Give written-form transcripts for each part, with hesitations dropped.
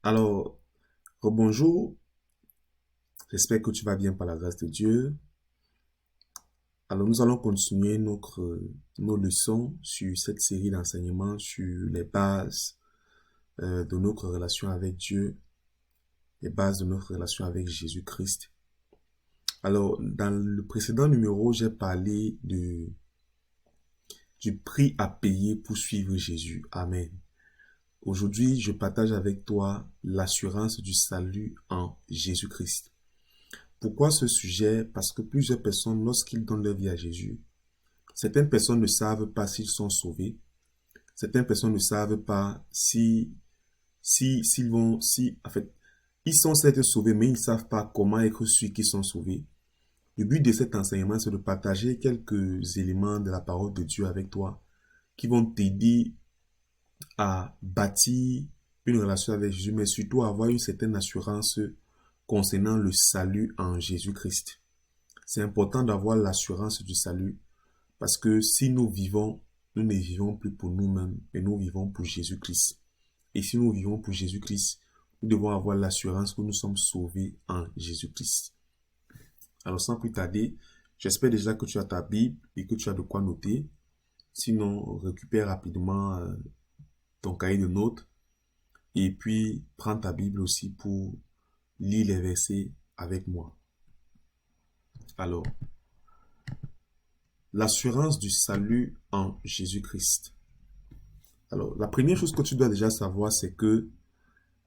Alors, rebonjour, j'espère que tu vas bien par la grâce de Dieu. Alors, nous allons continuer nos leçons sur cette série d'enseignements sur les bases de notre relation avec Dieu, les bases de notre relation avec Jésus-Christ. Alors, dans le précédent numéro, j'ai parlé du prix à payer pour suivre Jésus. Amen. Aujourd'hui, je partage avec toi l'assurance du salut en Jésus-Christ. Pourquoi ce sujet? Parce que plusieurs personnes, lorsqu'ils donnent leur vie à Jésus, certaines personnes ne savent pas s'ils sont sauvés. Certaines personnes ne savent pas en fait, ils sont certes sauvés, mais ils ne savent pas comment être sûrs qu'ils sont sauvés. Le but de cet enseignement, c'est de partager quelques éléments de la parole de Dieu avec toi qui vont t'aider à bâtir une relation avec Jésus, mais surtout à avoir une certaine assurance concernant le salut en Jésus-Christ. C'est important d'avoir l'assurance du salut parce que si nous vivons, nous ne vivons plus pour nous-mêmes, mais nous vivons pour Jésus-Christ. Et si nous vivons pour Jésus-Christ, nous devons avoir l'assurance que nous sommes sauvés en Jésus-Christ. Alors sans plus tarder, j'espère déjà que tu as ta Bible et que tu as de quoi noter. Sinon, récupère rapidement ton cahier de notes et puis prends ta Bible aussi pour lire les versets avec moi. Alors, l'assurance du salut en Jésus-Christ. Alors, la première chose que tu dois déjà savoir, c'est que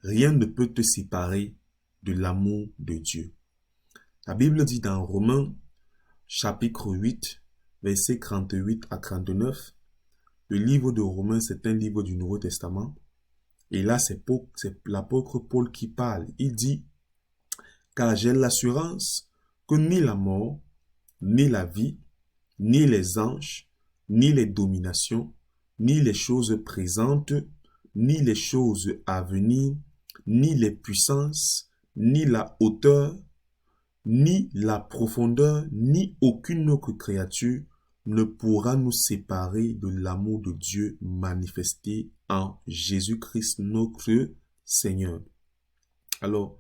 rien ne peut te séparer de l'amour de Dieu. La Bible dit dans Romains, chapitre 8, versets 38 à 39, le livre de Romains, c'est un livre du Nouveau Testament. Et là, c'est l'apôtre Paul qui parle. Il dit, car j'ai l'assurance que ni la mort, ni la vie, ni les anges, ni les dominations, ni les choses présentes, ni les choses à venir, ni les puissances, ni la hauteur, ni la profondeur, ni aucune autre créature ne pourra nous séparer de l'amour de Dieu manifesté en Jésus-Christ notre Seigneur. Alors,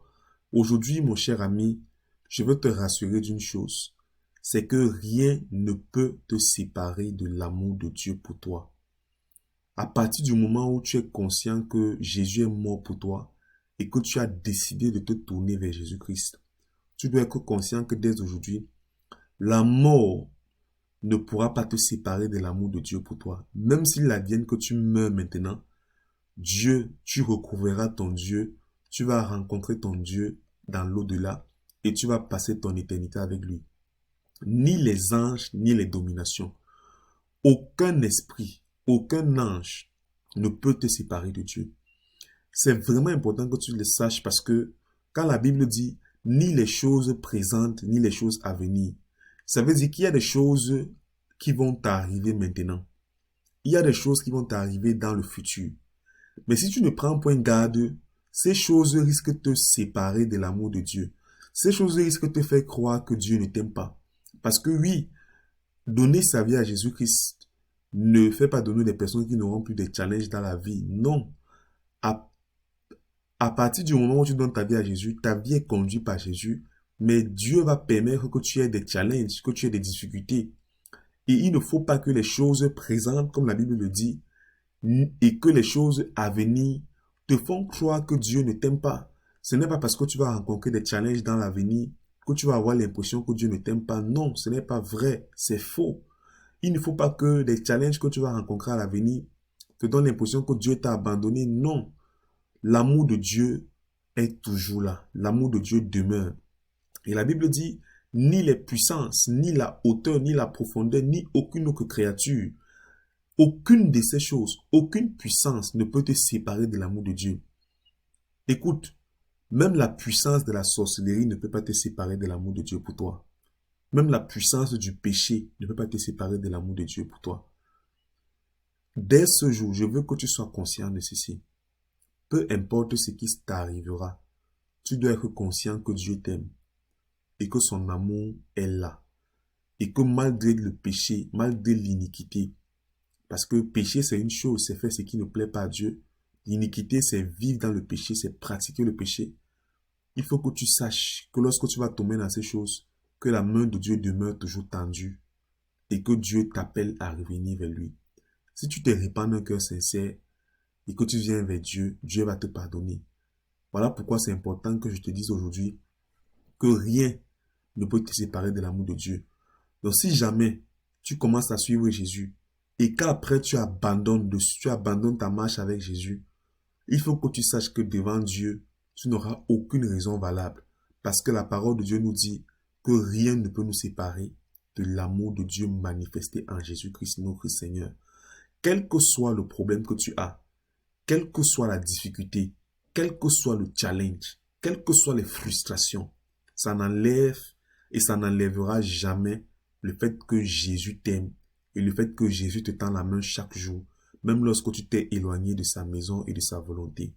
aujourd'hui, mon cher ami, je veux te rassurer d'une chose, c'est que rien ne peut te séparer de l'amour de Dieu pour toi. À partir du moment où tu es conscient que Jésus est mort pour toi et que tu as décidé de te tourner vers Jésus-Christ, tu dois être conscient que dès aujourd'hui, la mort ne pourra pas te séparer de l'amour de Dieu pour toi. Même s'il advienne que tu meurs maintenant, Dieu, tu recouvreras ton Dieu, tu vas rencontrer ton Dieu dans l'au-delà et tu vas passer ton éternité avec lui. Ni les anges, ni les dominations. Aucun esprit, aucun ange ne peut te séparer de Dieu. C'est vraiment important que tu le saches parce que quand la Bible dit ni les choses présentes, ni les choses à venir, ça veut dire qu'il y a des choses qui vont t'arriver maintenant. Il y a des choses qui vont t'arriver dans le futur. Mais si tu ne prends point garde, ces choses risquent de te séparer de l'amour de Dieu. Ces choses risquent de te faire croire que Dieu ne t'aime pas. Parce que oui, donner sa vie à Jésus-Christ ne fait pas de nous des personnes qui n'auront plus de challenges dans la vie. Non. À, à partir du moment où tu donnes ta vie à Jésus, ta vie est conduite par Jésus, mais Dieu va permettre que tu aies des challenges, que tu aies des difficultés. Et il ne faut pas que les choses présentes, comme la Bible le dit, et que les choses à venir te font croire que Dieu ne t'aime pas. Ce n'est pas parce que tu vas rencontrer des challenges dans l'avenir que tu vas avoir l'impression que Dieu ne t'aime pas. Non, ce n'est pas vrai, c'est faux. Il ne faut pas que les challenges que tu vas rencontrer à l'avenir te donnent l'impression que Dieu t'a abandonné. Non, l'amour de Dieu est toujours là. L'amour de Dieu demeure. Et la Bible dit, ni les puissances, ni la hauteur, ni la profondeur, ni aucune autre créature, aucune de ces choses, aucune puissance ne peut te séparer de l'amour de Dieu. Écoute, même la puissance de la sorcellerie ne peut pas te séparer de l'amour de Dieu pour toi. Même la puissance du péché ne peut pas te séparer de l'amour de Dieu pour toi. Dès ce jour, je veux que tu sois conscient de ceci. Peu importe ce qui t'arrivera, tu dois être conscient que Dieu t'aime et que son amour est là. Et que malgré le péché, malgré l'iniquité, parce que péché c'est une chose, c'est faire ce qui ne plaît pas à Dieu. L'iniquité, c'est vivre dans le péché, c'est pratiquer le péché. Il faut que tu saches que lorsque tu vas tomber dans ces choses, que la main de Dieu demeure toujours tendue et que Dieu t'appelle à revenir vers lui. Si tu te répands d'un cœur sincère et que tu viens vers Dieu, Dieu va te pardonner. Voilà pourquoi c'est important que je te dise aujourd'hui que rien ne peut te séparer de l'amour de Dieu. Donc si jamais tu commences à suivre Jésus et qu'après tu abandonnes ta marche avec Jésus, il faut que tu saches que devant Dieu, tu n'auras aucune raison valable. Parce que la parole de Dieu nous dit que rien ne peut nous séparer de l'amour de Dieu manifesté en Jésus-Christ, notre Seigneur. Quel que soit le problème que tu as, quelle que soit la difficulté, quel que soit le challenge, quelles que soient les frustrations, ça n'enlève et ça n'enlèvera jamais le fait que Jésus t'aime et le fait que Jésus te tend la main chaque jour, même lorsque tu t'es éloigné de sa maison et de sa volonté.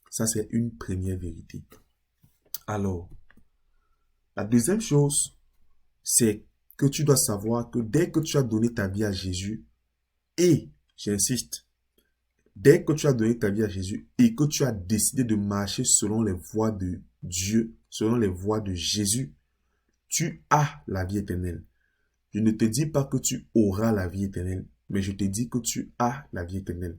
Ça, c'est une première vérité. Alors, la deuxième chose, c'est que tu dois savoir que dès que tu as donné ta vie à Jésus, et, j'insiste, dès que tu as donné ta vie à Jésus et que tu as décidé de marcher selon les voies de Dieu, selon les voies de Jésus, tu as la vie éternelle. Je ne te dis pas que tu auras la vie éternelle, mais je te dis que tu as la vie éternelle.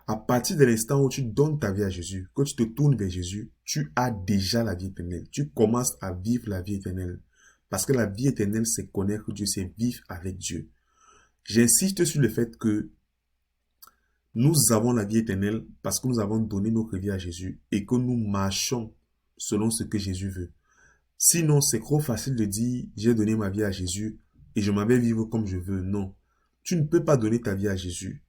À partir de l'instant où tu donnes ta vie à Jésus, que tu te tournes vers Jésus, tu as déjà la vie éternelle. Tu commences à vivre la vie éternelle. Parce que la vie éternelle, c'est connaître Dieu, c'est vivre avec Dieu. J'insiste sur le fait que nous avons la vie éternelle parce que nous avons donné notre vie à Jésus et que nous marchons selon ce que Jésus veut. Sinon, c'est trop facile de dire, j'ai donné ma vie à Jésus et je m'en vais vivre comme je veux. Non, tu ne peux pas donner ta vie à Jésus.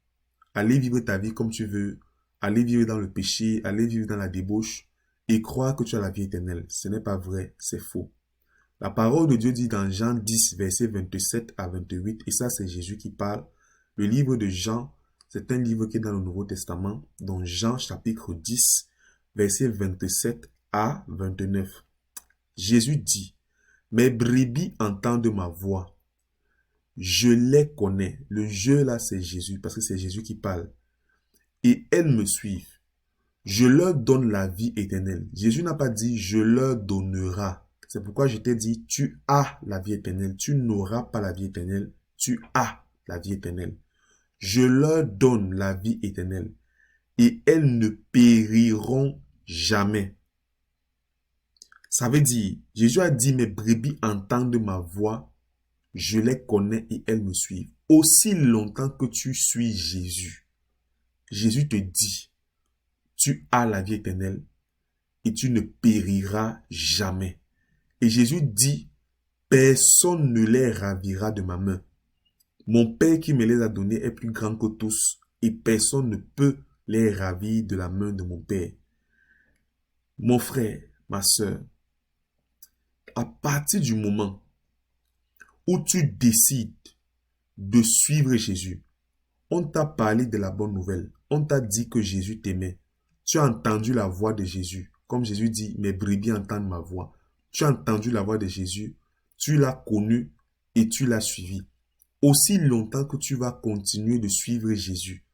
Aller vivre ta vie comme tu veux, aller vivre dans le péché, aller vivre dans la débauche et croire que tu as la vie éternelle. Ce n'est pas vrai, c'est faux. La parole de Dieu dit dans Jean 10, versets 27 à 28, et ça c'est Jésus qui parle. Le livre de Jean, c'est un livre qui est dans le Nouveau Testament, dans Jean chapitre 10, versets 27 à 29. Jésus dit, « Mes brebis entendent ma voix. Je les connais. » Le je là, c'est Jésus, parce que c'est Jésus qui parle. « Et elles me suivent. Je leur donne la vie éternelle. » Jésus n'a pas dit « je leur donnera ». C'est pourquoi je t'ai dit « tu as la vie éternelle ». Tu n'auras pas la vie éternelle, tu as la vie éternelle. Je leur donne la vie éternelle et elles ne périront jamais. Ça veut dire, Jésus a dit « mes brebis entendent ma voix, je les connais et elles me suivent ». Aussi longtemps que tu suis Jésus, Jésus te dit « tu as la vie éternelle et tu ne périras jamais ». Et Jésus dit, personne ne les ravira de ma main. Mon Père qui me les a donnés est plus grand que tous et personne ne peut les ravir de la main de mon Père. Mon frère, ma soeur, à partir du moment où tu décides de suivre Jésus, on t'a parlé de la bonne nouvelle, on t'a dit que Jésus t'aimait, tu as entendu la voix de Jésus, comme Jésus dit, mes brebis entendent ma voix. Tu as entendu la voix de Jésus, tu l'as connu et tu l'as suivi. Aussi longtemps que tu vas continuer de suivre Jésus,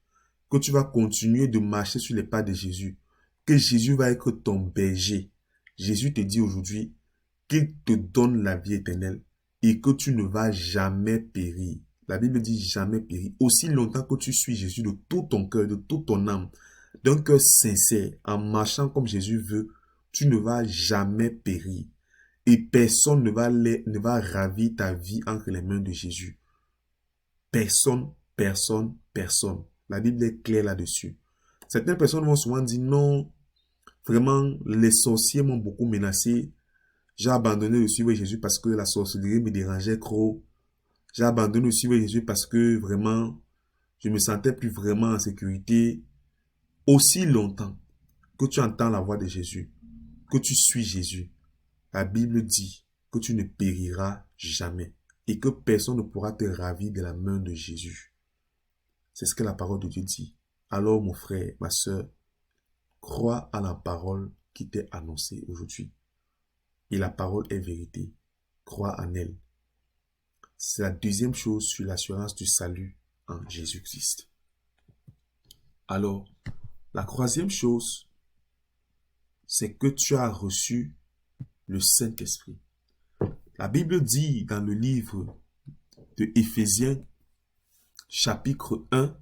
que tu vas continuer de marcher sur les pas de Jésus, que Jésus va être ton berger. Jésus te dit aujourd'hui qu'il te donne la vie éternelle et que tu ne vas jamais périr. La Bible dit jamais périr. Aussi longtemps que tu suis Jésus de tout ton cœur, de toute ton âme, d'un cœur sincère, en marchant comme Jésus veut, tu ne vas jamais périr. Et personne ne va ravir ta vie entre les mains de Jésus. Personne, personne, personne. La Bible est claire là-dessus. Certaines personnes vont souvent dire non, vraiment, les sorciers m'ont beaucoup menacé. J'ai abandonné de suivre Jésus parce que la sorcellerie me dérangeait trop. J'ai abandonné de suivre Jésus parce que vraiment, je me sentais plus vraiment en sécurité. Aussi longtemps que tu entends la voix de Jésus, que tu suis Jésus, la Bible dit que tu ne périras jamais et que personne ne pourra te ravir de la main de Jésus. C'est ce que la parole de Dieu dit. Alors mon frère, ma soeur, crois à la parole qui t'est annoncée aujourd'hui. Et la parole est vérité. Crois en elle. C'est la deuxième chose sur l'assurance du salut en Jésus-Christ. Alors, La troisième chose, c'est que tu as reçu le Saint-Esprit. La Bible dit dans le livre de Éphésiens, chapitre 1,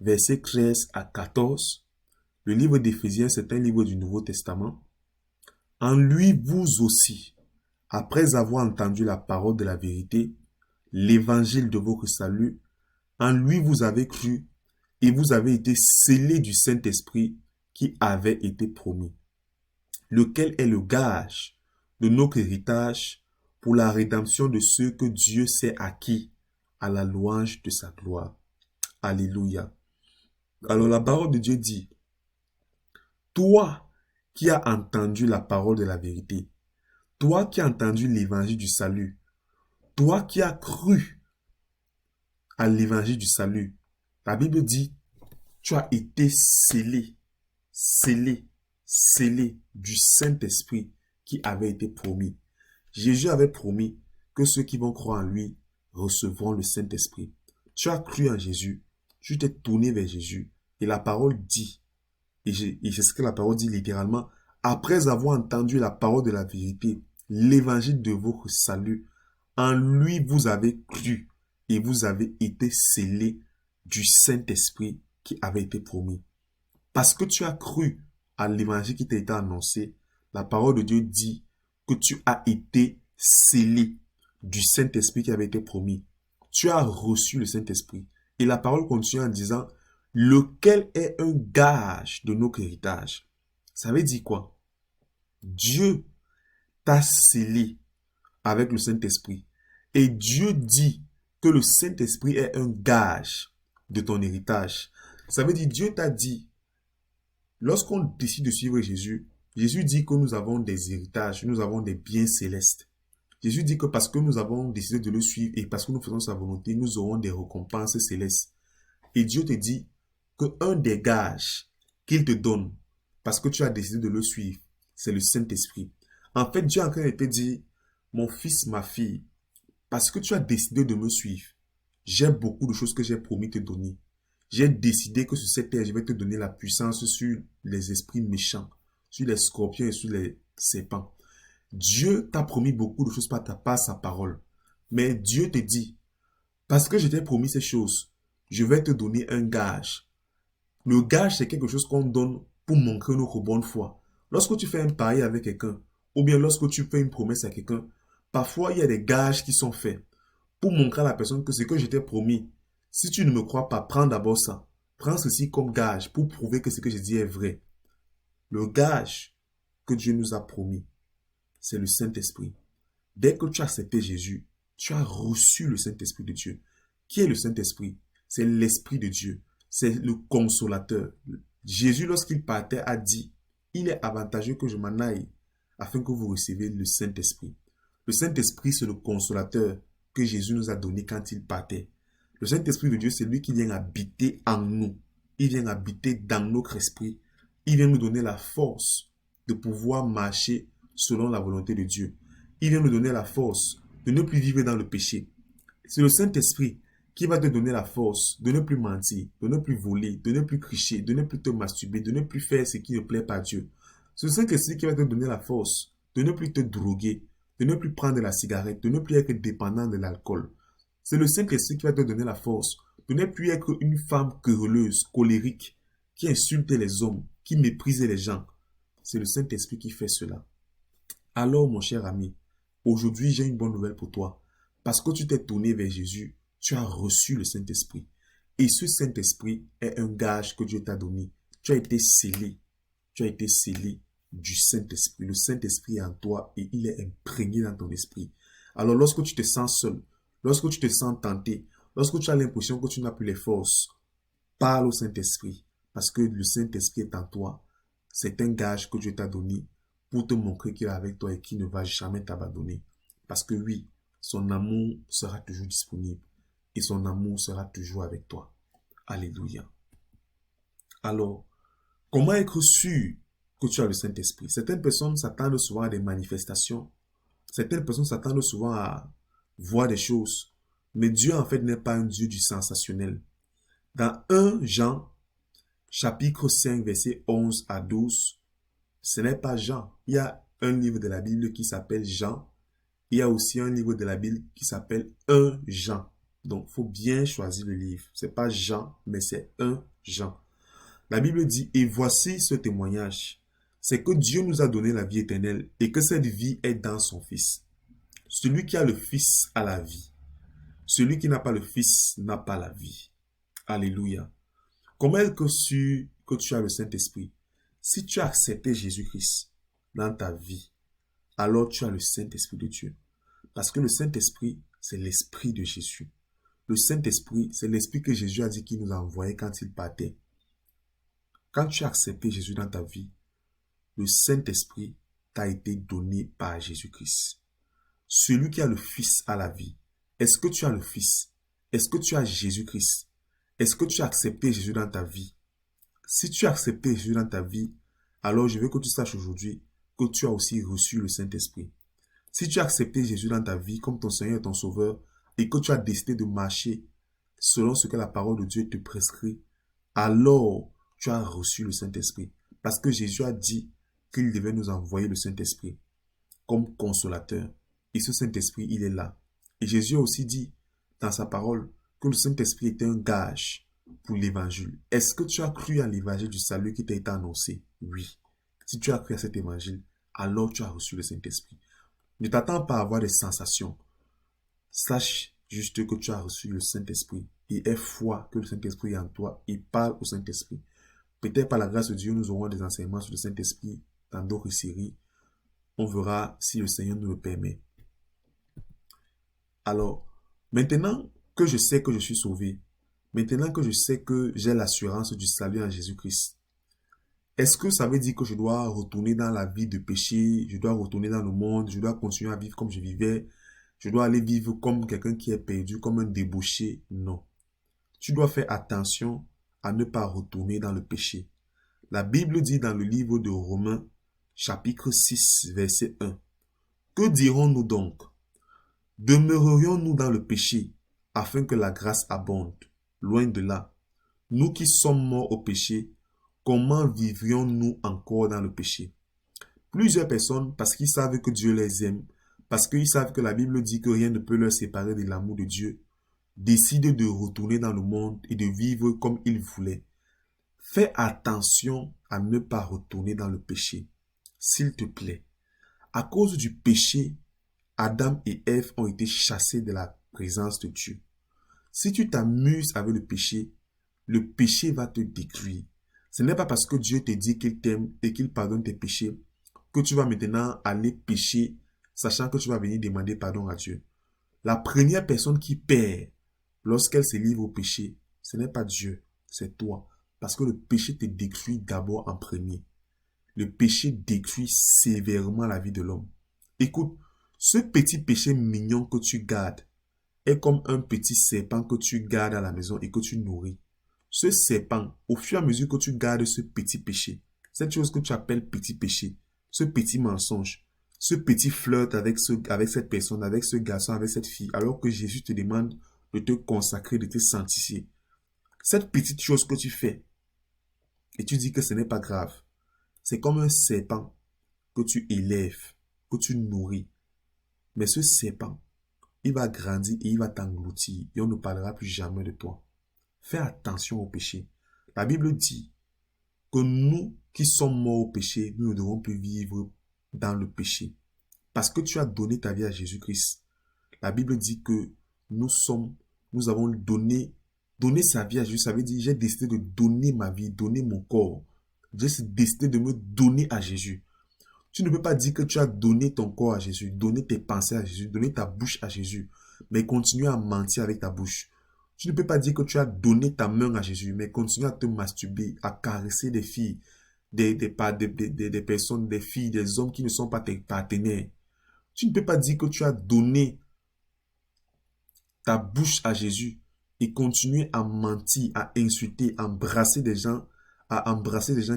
versets 13 à 14. Le livre d'Éphésiens, c'est un livre du Nouveau Testament. En lui, vous aussi, après avoir entendu la parole de la vérité, l'évangile de votre salut, en lui vous avez cru et vous avez été scellés du Saint-Esprit qui avait été promis, lequel est le gage de notre héritage pour la rédemption de ceux que Dieu s'est acquis à la louange de sa gloire. Alléluia. Alors la parole de Dieu dit, toi qui as entendu la parole de la vérité, toi qui as entendu l'évangile du salut, toi qui as cru à l'évangile du salut, la Bible dit, tu as été scellé, scellé, scellé du Saint-Esprit qui avait été promis. Jésus avait promis que ceux qui vont croire en lui recevront le Saint-Esprit. Tu as cru en Jésus, tu t'es tourné vers Jésus et la parole dit, et c'est ce que la parole dit littéralement, après avoir entendu la parole de la vérité, l'évangile de votre salut, en lui vous avez cru et vous avez été scellés du Saint-Esprit qui avait été promis. Parce que tu as cru à l'évangile qui t'a été annoncé, la parole de Dieu dit que tu as été scellé du Saint-Esprit qui avait été promis. Tu as reçu le Saint-Esprit. Et la parole continue en disant, lequel est un gage de notre héritage. Ça veut dire quoi? Dieu t'a scellé avec le Saint-Esprit. Et Dieu dit que le Saint-Esprit est un gage de ton héritage. Ça veut dire, Dieu t'a dit, lorsqu'on décide de suivre Jésus, Jésus dit que nous avons des héritages, nous avons des biens célestes. Jésus dit que parce que nous avons décidé de le suivre et parce que nous faisons sa volonté, nous aurons des récompenses célestes. Et Dieu te dit qu'un des gages qu'il te donne, parce que tu as décidé de le suivre, c'est le Saint-Esprit. En fait, Dieu est en train de te dire, mon fils, ma fille, parce que tu as décidé de me suivre, j'ai beaucoup de choses que j'ai promis te donner. J'ai décidé que sur cette terre, je vais te donner la puissance sur les esprits méchants, sur les scorpions et sur les serpents. Dieu t'a promis beaucoup de choses par sa parole. Mais Dieu te dit, parce que je t'ai promis ces choses, je vais te donner un gage. Le gage, c'est quelque chose qu'on donne pour montrer notre bonne foi. Lorsque tu fais un pari avec quelqu'un, ou bien lorsque tu fais une promesse à quelqu'un, parfois il y a des gages qui sont faits pour montrer à la personne que ce que je t'ai promis, si tu ne me crois pas, prends d'abord ça. Prends ceci comme gage pour prouver que ce que je dis est vrai. Le gage que Dieu nous a promis, c'est le Saint-Esprit. Dès que tu as accepté Jésus, tu as reçu le Saint-Esprit de Dieu. Qui est le Saint-Esprit? C'est l'Esprit de Dieu. C'est le consolateur. Jésus, lorsqu'il partait, a dit, il est avantageux que je m'en aille afin que vous receviez le Saint-Esprit. Le Saint-Esprit, c'est le consolateur que Jésus nous a donné quand il partait. Le Saint-Esprit de Dieu, c'est lui qui vient habiter en nous. Il vient habiter dans notre esprit. Il vient nous donner la force de pouvoir marcher selon la volonté de Dieu. Il vient nous donner la force de ne plus vivre dans le péché. C'est le Saint-Esprit qui va te donner la force de ne plus mentir, de ne plus voler, de ne plus tricher, de ne plus te masturber, de ne plus faire ce qui ne plaît pas à Dieu. C'est le Saint-Esprit qui va te donner la force de ne plus te droguer, de ne plus prendre la cigarette, de ne plus être dépendant de l'alcool. C'est le Saint-Esprit qui va te donner la force de ne plus être une femme querelleuse, colérique, qui insulte les hommes, qui méprise les gens. C'est le Saint-Esprit qui fait cela. Alors, mon cher ami, aujourd'hui, j'ai une bonne nouvelle pour toi. Parce que tu t'es tourné vers Jésus, tu as reçu le Saint-Esprit. Et ce Saint-Esprit est un gage que Dieu t'a donné. Tu as été scellé. Tu as été scellé du Saint-Esprit. Le Saint-Esprit est en toi et il est imprégné dans ton esprit. Alors, lorsque tu te sens seul, lorsque tu te sens tenté, lorsque tu as l'impression que tu n'as plus les forces, parle au Saint-Esprit. Parce que le Saint-Esprit est en toi. C'est un gage que Dieu t'a donné pour te montrer qu'il est avec toi et qu'il ne va jamais t'abandonner. Parce que oui, son amour sera toujours disponible et son amour sera toujours avec toi. Alléluia. Alors, comment être sûr que tu as le Saint-Esprit? Certaines personnes s'attendent souvent à des manifestations. Certaines personnes s'attendent souvent à voir des choses. Mais Dieu, en fait, n'est pas un Dieu du sensationnel. Dans 1 Jean, chapitre 5, verset 11 à 12, ce n'est pas Jean. Il y a un livre de la Bible qui s'appelle Jean. Il y a aussi un livre de la Bible qui s'appelle 1 Jean. Donc, il faut bien choisir le livre. Ce n'est pas Jean, mais c'est 1 Jean. La Bible dit, et voici ce témoignage. C'est que Dieu nous a donné la vie éternelle et que cette vie est dans son Fils. Celui qui a le Fils a la vie. Celui qui n'a pas le Fils n'a pas la vie. Alléluia. Comment est-ce que tu as le Saint-Esprit? Si tu as accepté Jésus-Christ dans ta vie, alors tu as le Saint-Esprit de Dieu. Parce que le Saint-Esprit, c'est l'Esprit de Jésus. Le Saint-Esprit, c'est l'Esprit que Jésus a dit qu'il nous a envoyé quand il partait. Quand tu as accepté Jésus dans ta vie, le Saint-Esprit t'a été donné par Jésus-Christ. Celui qui a le Fils a la vie. Est-ce que tu as le Fils? Est-ce que tu as Jésus-Christ? Est-ce que tu as accepté Jésus dans ta vie? Si tu as accepté Jésus dans ta vie, alors je veux que tu saches aujourd'hui que tu as aussi reçu le Saint-Esprit. Si tu as accepté Jésus dans ta vie comme ton Seigneur et ton Sauveur et que tu as décidé de marcher selon ce que la parole de Dieu te prescrit, alors tu as reçu le Saint-Esprit. Parce que Jésus a dit qu'il devait nous envoyer le Saint-Esprit comme consolateur. Et ce Saint-Esprit, il est là. Et Jésus a aussi dit dans sa parole que le Saint-Esprit était un gage pour l'évangile. Est-ce que tu as cru à l'évangile du salut qui t'a été annoncé? Oui. Si tu as cru à cet évangile, alors tu as reçu le Saint-Esprit. Ne t'attends pas à avoir des sensations. Sache juste que tu as reçu le Saint-Esprit et aie foi que le Saint-Esprit est en toi et parle au Saint-Esprit. Peut-être par la grâce de Dieu, nous aurons des enseignements sur le Saint-Esprit dans d'autres séries. On verra si le Seigneur nous le permet. Alors, maintenant que je sais que je suis sauvé, maintenant que je sais que j'ai l'assurance du salut en Jésus-Christ, est-ce que ça veut dire que je dois retourner dans la vie de péché, je dois retourner dans le monde, je dois continuer à vivre comme je vivais, je dois aller vivre comme quelqu'un qui est perdu, comme un débauché? Non. Tu dois faire attention à ne pas retourner dans le péché. La Bible dit dans le livre de Romains, chapitre 6, verset 1, « Que dirons-nous donc? Demeurerions-nous dans le péché afin que la grâce abonde? Loin de là. Nous qui sommes morts au péché, comment vivrions-nous encore dans le péché? » Plusieurs personnes, parce qu'ils savent que Dieu les aime, parce qu'ils savent que la Bible dit que rien ne peut leur séparer de l'amour de Dieu, décident de retourner dans le monde et de vivre comme ils voulaient. Fais attention à ne pas retourner dans le péché, s'il te plaît. À cause du péché, Adam et Ève ont été chassés de la présence de Dieu. Si tu t'amuses avec le péché va te détruire. Ce n'est pas parce que Dieu te dit qu'il t'aime et qu'il pardonne tes péchés que tu vas maintenant aller pécher, sachant que tu vas venir demander pardon à Dieu. La première personne qui perd lorsqu'elle se livre au péché, ce n'est pas Dieu, c'est toi. Parce que le péché te détruit d'abord en premier. Le péché détruit sévèrement la vie de l'homme. Écoute, ce petit péché mignon que tu gardes est comme un petit serpent que tu gardes à la maison et que tu nourris. Ce serpent, au fur et à mesure que tu gardes ce petit péché, cette chose que tu appelles petit péché, ce petit mensonge, ce petit flirt avec cette personne, avec ce garçon, avec cette fille, alors que Jésus te demande de te consacrer, de te sanctifier. Cette petite chose que tu fais, et tu dis que ce n'est pas grave, c'est comme un serpent que tu élèves, que tu nourris. Mais ce serpent, il va grandir et il va t'engloutir et on ne parlera plus jamais de toi. Fais attention au péché. La Bible dit que nous qui sommes morts au péché, nous ne devons plus vivre dans le péché. Parce que tu as donné ta vie à Jésus-Christ. La Bible dit que nous avons donné sa vie à Jésus. Ça veut dire j'ai décidé de donner ma vie, donner mon corps. J'ai décidé de me donner à Jésus. Tu ne peux pas dire que tu as donné ton corps à Jésus, donné tes pensées à Jésus, donné ta bouche à Jésus, mais continuer à mentir avec ta bouche. Tu ne peux pas dire que tu as donné ta main à Jésus, mais continuer à te masturber, à caresser des filles, des personnes, des filles, des hommes qui ne sont pas tes partenaires. Tu ne peux pas dire que tu as donné ta bouche à Jésus et continuer à mentir, à insulter, à embrasser des gens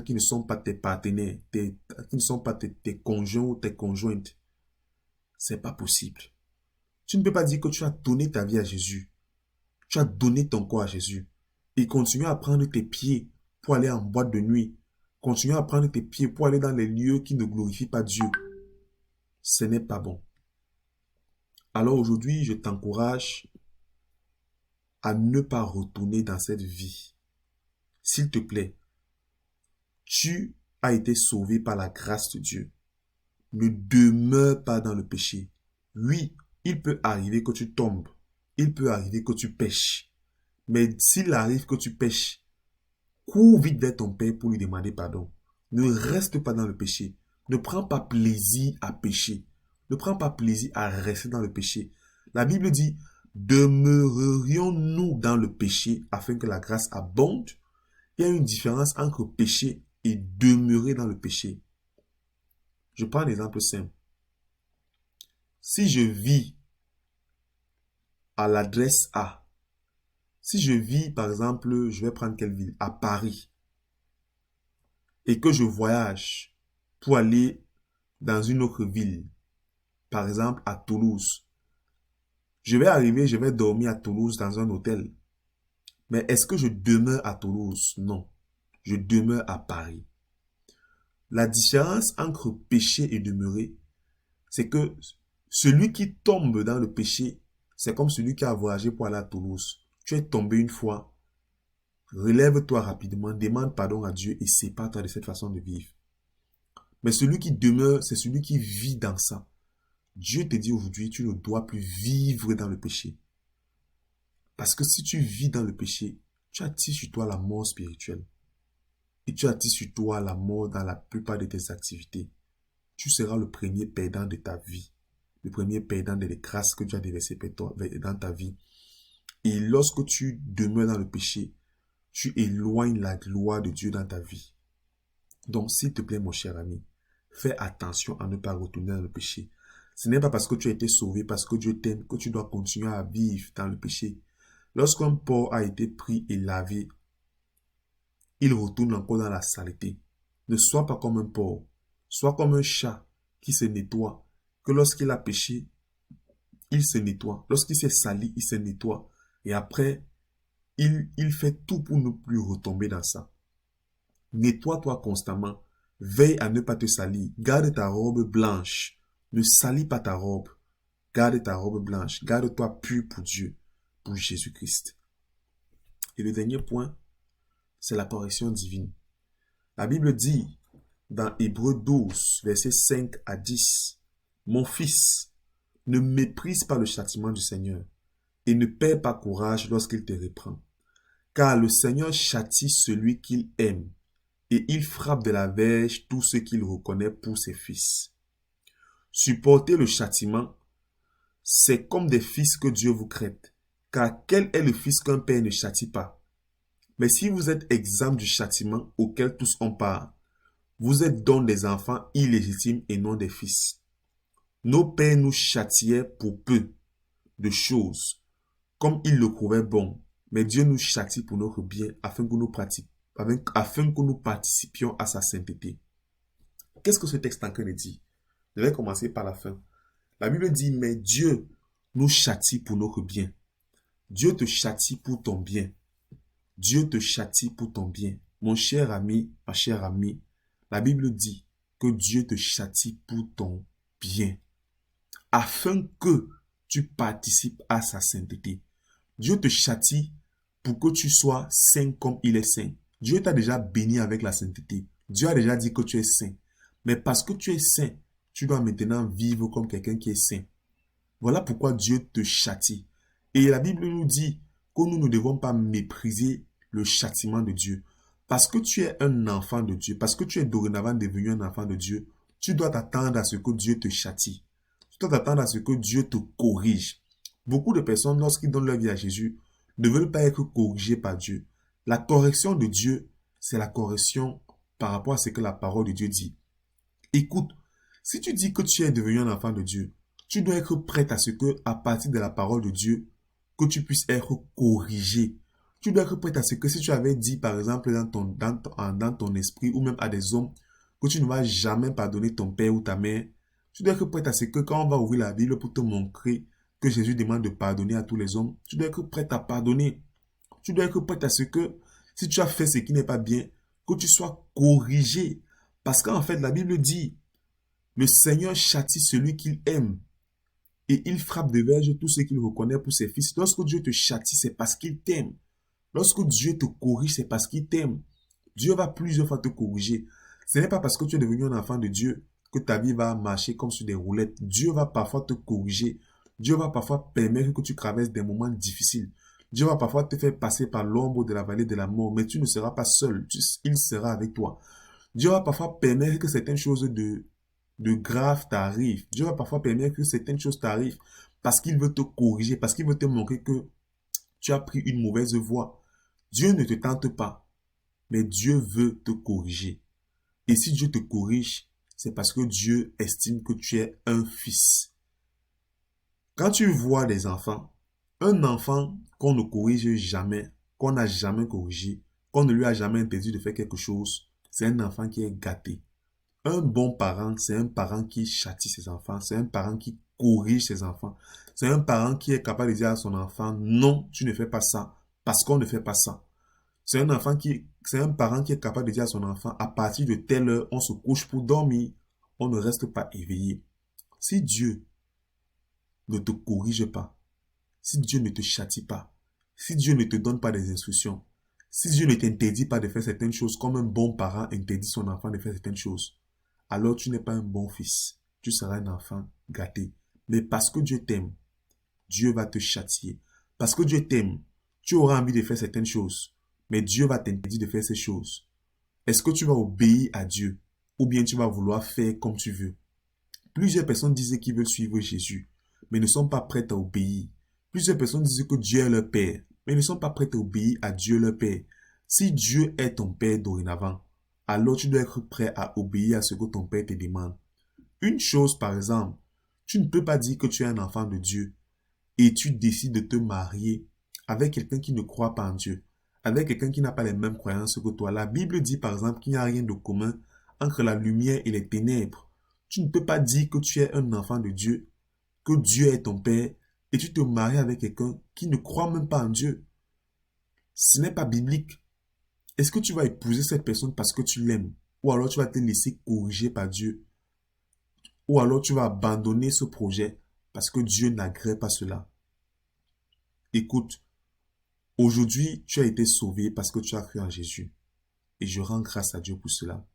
qui ne sont pas tes partenaires, qui ne sont pas tes conjoints ou tes conjointes. C'est pas possible. Tu ne peux pas dire que tu as donné ta vie à Jésus. Tu as donné ton corps à Jésus. Et continuer à prendre tes pieds pour aller en boîte de nuit, continuer à prendre tes pieds pour aller dans les lieux qui ne glorifient pas Dieu, ce n'est pas bon. Alors aujourd'hui, je t'encourage à ne pas retourner dans cette vie. S'il te plaît, tu as été sauvé par la grâce de Dieu. Ne demeure pas dans le péché. Oui, il peut arriver que tu tombes. Il peut arriver que tu pèches. Mais s'il arrive que tu pèches, cours vite vers ton Père pour lui demander pardon. Ne reste pas dans le péché. Ne prends pas plaisir à pécher. Ne prends pas plaisir à rester dans le péché. La Bible dit, demeurerions-nous dans le péché afin que la grâce abonde? Il y a une différence entre péché et demeurer dans le péché. Je prends un exemple simple. Si je vis à l'adresse A, si je vis, par exemple, je vais prendre quelle ville? À Paris. Et que je voyage pour aller dans une autre ville, par exemple à Toulouse. Je vais arriver, je vais dormir à Toulouse dans un hôtel. Mais est-ce que je demeure à Toulouse? Non. Je demeure à Paris. La différence entre péché et demeurer, c'est que celui qui tombe dans le péché, c'est comme celui qui a voyagé pour aller à Toulouse. Tu es tombé une fois, relève-toi rapidement, demande pardon à Dieu et sépare-toi de cette façon de vivre. Mais celui qui demeure, c'est celui qui vit dans ça. Dieu te dit aujourd'hui, tu ne dois plus vivre dans le péché. Parce que si tu vis dans le péché, tu attires sur toi la mort spirituelle. Et tu attires sur toi la mort dans la plupart de tes activités. Tu seras le premier perdant de ta vie. Le premier perdant des grâces que Dieu a déversées dans ta vie. Et lorsque tu demeures dans le péché, tu éloignes la gloire de Dieu dans ta vie. Donc, s'il te plaît, mon cher ami, fais attention à ne pas retourner dans le péché. Ce n'est pas parce que tu as été sauvé, parce que Dieu t'aime, que tu dois continuer à vivre dans le péché. Lorsqu'un porc a été pris et lavé, il retourne encore dans la saleté. Ne sois pas comme un porc, sois comme un chat qui se nettoie, que lorsqu'il a péché, il se nettoie. Lorsqu'il s'est sali, il se nettoie. Et après, il fait tout pour ne plus retomber dans ça. Nettoie-toi constamment. Veille à ne pas te salir. Garde ta robe blanche. Ne salis pas ta robe. Garde ta robe blanche. Garde-toi pur pour Dieu, pour Jésus-Christ. Et le dernier point, c'est la correction divine. La Bible dit dans Hébreux 12, versets 5 à 10, « Mon fils, ne méprise pas le châtiment du Seigneur et ne perds pas courage lorsqu'il te reprend. Car le Seigneur châtie celui qu'il aime et il frappe de la verge tous ceux qu'il reconnaît pour ses fils. Supporter le châtiment, c'est comme des fils que Dieu vous crête. Car quel est le fils qu'un père ne châtie pas? Mais si vous êtes exempt du châtiment auquel tous ont part, vous êtes donc des enfants illégitimes et non des fils. Nos pères nous châtiaient pour peu de choses, comme ils le trouvaient bon. Mais Dieu nous châtie pour notre bien afin que nous participions à sa sainteté. Qu'est-ce que ce texte est en train de dire? Je vais commencer par la fin. La Bible dit, mais Dieu nous châtie pour notre bien. Dieu te châtie pour ton bien. Dieu te châtie pour ton bien. Mon cher ami, ma chère amie, la Bible dit que Dieu te châtie pour ton bien, afin que tu participes à sa sainteté. Dieu te châtie pour que tu sois saint comme il est saint. Dieu t'a déjà béni avec la sainteté. Dieu a déjà dit que tu es saint. Mais parce que tu es saint, tu dois maintenant vivre comme quelqu'un qui est saint. Voilà pourquoi Dieu te châtie. Et la Bible nous dit que nous ne devons pas mépriser le châtiment de Dieu. Parce que tu es un enfant de Dieu, parce que tu es dorénavant devenu un enfant de Dieu, tu dois t'attendre à ce que Dieu te châtie. Tu dois t'attendre à ce que Dieu te corrige. Beaucoup de personnes, lorsqu'ils donnent leur vie à Jésus, ne veulent pas être corrigés par Dieu. La correction de Dieu, c'est la correction par rapport à ce que la parole de Dieu dit. Écoute, si tu dis que tu es devenu un enfant de Dieu, tu dois être prêt à ce que, à partir de la parole de Dieu, que tu puisses être corrigé. Tu dois être prêt à ce que si tu avais dit, par exemple, dans ton esprit ou même à des hommes, que tu ne vas jamais pardonner ton père ou ta mère, tu dois être prêt à ce que quand on va ouvrir la Bible pour te montrer que Jésus demande de pardonner à tous les hommes, tu dois être prêt à pardonner. Tu dois être prêt à ce que si tu as fait ce qui n'est pas bien, que tu sois corrigé. Parce qu'en fait, la Bible dit, le Seigneur châtie celui qu'il aime et il frappe de verge tout ce qu'il reconnaît pour ses fils. Lorsque Dieu te châtie, c'est parce qu'il t'aime. Lorsque Dieu te corrige, c'est parce qu'il t'aime. Dieu va plusieurs fois te corriger. Ce n'est pas parce que tu es devenu un enfant de Dieu que ta vie va marcher comme sur des roulettes. Dieu va parfois te corriger. Dieu va parfois permettre que tu traverses des moments difficiles. Dieu va parfois te faire passer par l'ombre de la vallée de la mort, mais tu ne seras pas seul. Il sera avec toi. Dieu va parfois permettre que certaines choses de grave t'arrivent. Dieu va parfois permettre que certaines choses t'arrivent parce qu'il veut te corriger, parce qu'il veut te montrer que tu as pris une mauvaise voie. Dieu ne te tente pas, mais Dieu veut te corriger. Et si Dieu te corrige, c'est parce que Dieu estime que tu es un fils. Quand tu vois des enfants, un enfant qu'on ne corrige jamais, qu'on n'a jamais corrigé, qu'on ne lui a jamais interdit de faire quelque chose, c'est un enfant qui est gâté. Un bon parent, c'est un parent qui châtie ses enfants, c'est un parent qui corrige ses enfants, c'est un parent qui est capable de dire à son enfant, non, tu ne fais pas ça, parce qu'on ne fait pas ça. C'est un parent qui est capable de dire à son enfant, à partir de telle heure, on se couche pour dormir, on ne reste pas éveillé. Si Dieu ne te corrige pas, si Dieu ne te châtie pas, si Dieu ne te donne pas des instructions, si Dieu ne t'interdit pas de faire certaines choses comme un bon parent interdit son enfant de faire certaines choses, alors tu n'es pas un bon fils. Tu seras un enfant gâté. Mais parce que Dieu t'aime, Dieu va te châtier. Parce que Dieu t'aime, tu auras envie de faire certaines choses, mais Dieu va t'interdire de faire ces choses. Est-ce que tu vas obéir à Dieu ou bien tu vas vouloir faire comme tu veux? Plusieurs personnes disent qu'ils veulent suivre Jésus, mais ne sont pas prêtes à obéir. Plusieurs personnes disent que Dieu est leur Père, mais ne sont pas prêtes à obéir à Dieu leur Père. Si Dieu est ton Père dorénavant, alors tu dois être prêt à obéir à ce que ton Père te demande. Une chose par exemple, tu ne peux pas dire que tu es un enfant de Dieu et tu décides de te marier avec quelqu'un qui ne croit pas en Dieu, avec quelqu'un qui n'a pas les mêmes croyances que toi. La Bible dit par exemple qu'il n'y a rien de commun entre la lumière et les ténèbres. Tu ne peux pas dire que tu es un enfant de Dieu, que Dieu est ton Père, et tu te maries avec quelqu'un qui ne croit même pas en Dieu. Ce n'est pas biblique. Est-ce que tu vas épouser cette personne parce que tu l'aimes? Ou alors tu vas te laisser corriger par Dieu? Ou alors tu vas abandonner ce projet parce que Dieu n'agrée pas cela? Écoute, aujourd'hui tu as été sauvé parce que tu as cru en Jésus. Et je rends grâce à Dieu pour cela.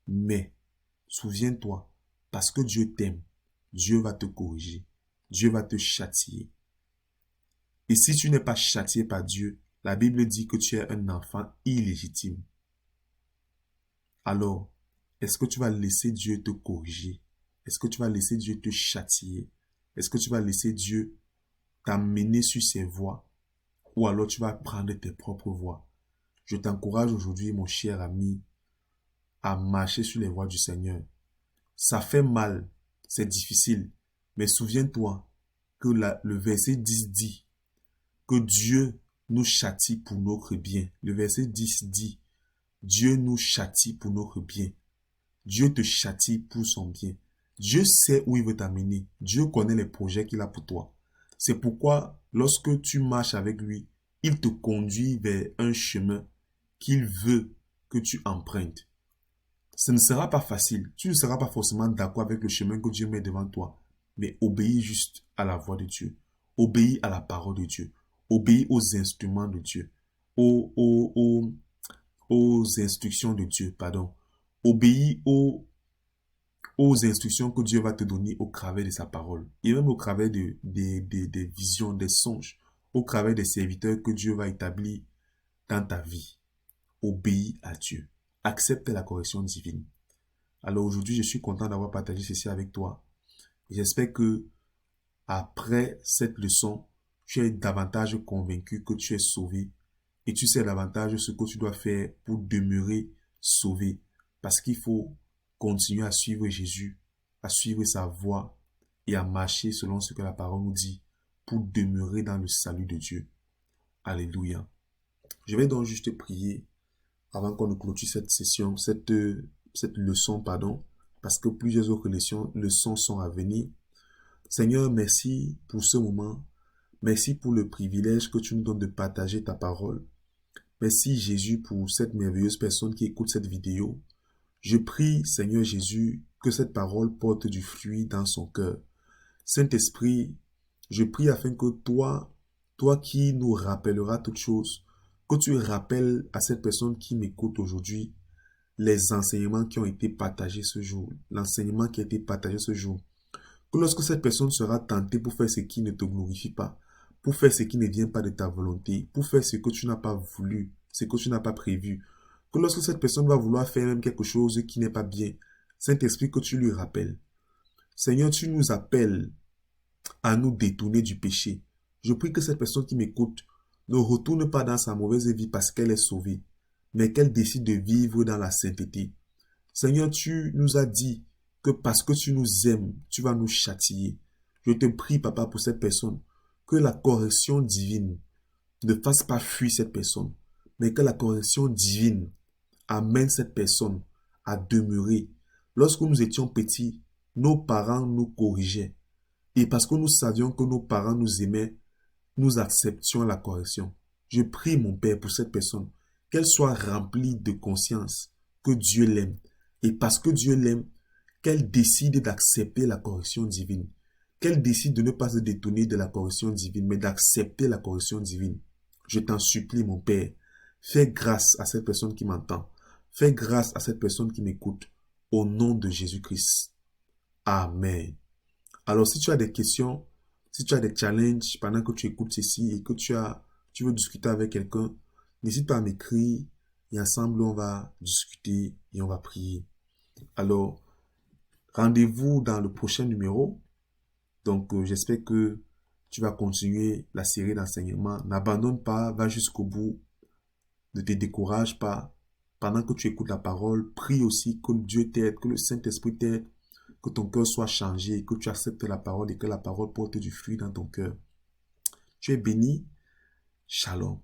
Mais, souviens-toi, parce que Dieu t'aime, Dieu va te corriger. Dieu va te châtier. Et si tu n'es pas châtié par Dieu, la Bible dit que tu es un enfant illégitime. Alors, est-ce que tu vas laisser Dieu te corriger? Est-ce que tu vas laisser Dieu te châtier? Est-ce que tu vas laisser Dieu t'amener sur ses voies? Ou alors tu vas prendre tes propres voies? Je t'encourage aujourd'hui, mon cher ami, à marcher sur les voies du Seigneur. Ça fait mal, c'est difficile, mais souviens-toi que le verset 10 dit que Dieu nous châtie pour notre bien. Le verset 10 dit, Dieu nous châtie pour notre bien. Dieu te châtie pour son bien. Dieu sait où il veut t'amener. Dieu connaît les projets qu'il a pour toi. C'est pourquoi, lorsque tu marches avec lui, il te conduit vers un chemin qu'il veut que tu empruntes. Ce ne sera pas facile. Tu ne seras pas forcément d'accord avec le chemin que Dieu met devant toi. Mais obéis juste à la voix de Dieu. Obéis à la parole de Dieu. Obéis aux instruments de Dieu. Aux instructions de Dieu, pardon. Obéis aux instructions que Dieu va te donner au travers de sa parole. Et même au travers des visions, des songes. Au travers des serviteurs que Dieu va établir dans ta vie. Obéis à Dieu. Accepte la correction divine. Alors aujourd'hui, je suis content d'avoir partagé ceci avec toi. J'espère que après cette leçon, tu es davantage convaincu que tu es sauvé et tu sais davantage ce que tu dois faire pour demeurer sauvé. Parce qu'il faut continuer à suivre Jésus, à suivre sa voie et à marcher selon ce que la parole nous dit pour demeurer dans le salut de Dieu. Alléluia. Je vais donc juste prier avant qu'on ne clôture cette session, cette leçon, pardon, parce que plusieurs autres leçons sont à venir. Seigneur, merci pour ce moment. Merci pour le privilège que tu nous donnes de partager ta parole. Merci Jésus pour cette merveilleuse personne qui écoute cette vidéo. Je prie, Seigneur Jésus, que cette parole porte du fruit dans son cœur. Saint-Esprit, je prie afin que toi qui nous rappelleras toutes choses, que tu rappelles à cette personne qui m'écoute aujourd'hui les enseignements qui ont été partagés ce jour, l'enseignement qui a été partagé ce jour. Que lorsque cette personne sera tentée pour faire ce qui ne te glorifie pas, pour faire ce qui ne vient pas de ta volonté, pour faire ce que tu n'as pas voulu, ce que tu n'as pas prévu, que lorsque cette personne va vouloir faire même quelque chose qui n'est pas bien, Saint-Esprit, que tu lui rappelles. Seigneur, tu nous appelles à nous détourner du péché. Je prie que cette personne qui m'écoute ne retourne pas dans sa mauvaise vie parce qu'elle est sauvée, mais qu'elle décide de vivre dans la sainteté. Seigneur, tu nous as dit que parce que tu nous aimes, tu vas nous châtier. Je te prie, Papa, pour cette personne, que la correction divine ne fasse pas fuir cette personne, mais que la correction divine amène cette personne à demeurer. Lorsque nous étions petits, nos parents nous corrigeaient. Et parce que nous savions que nos parents nous aimaient, nous acceptions la correction. Je prie, mon Père, pour cette personne, qu'elle soit remplie de conscience, que Dieu l'aime. Et parce que Dieu l'aime, qu'elle décide d'accepter la correction divine. Qu'elle décide de ne pas se détourner de la correction divine, mais d'accepter la correction divine. Je t'en supplie, mon Père, fais grâce à cette personne qui m'entend. Fais grâce à cette personne qui m'écoute. Au nom de Jésus-Christ. Amen. Alors, si tu as des questions, si tu as des challenges pendant que tu écoutes ceci et que tu veux discuter avec quelqu'un, n'hésite pas à m'écrire et ensemble, on va discuter et on va prier. Alors, rendez-vous dans le prochain numéro. Donc, j'espère que tu vas continuer la série d'enseignements. N'abandonne pas, va jusqu'au bout. Ne te décourage pas. Pendant que tu écoutes la parole, prie aussi que Dieu t'aide, que le Saint-Esprit t'aide, que ton cœur soit changé, que tu acceptes la parole et que la parole porte du fruit dans ton cœur. Tu es béni. Shalom.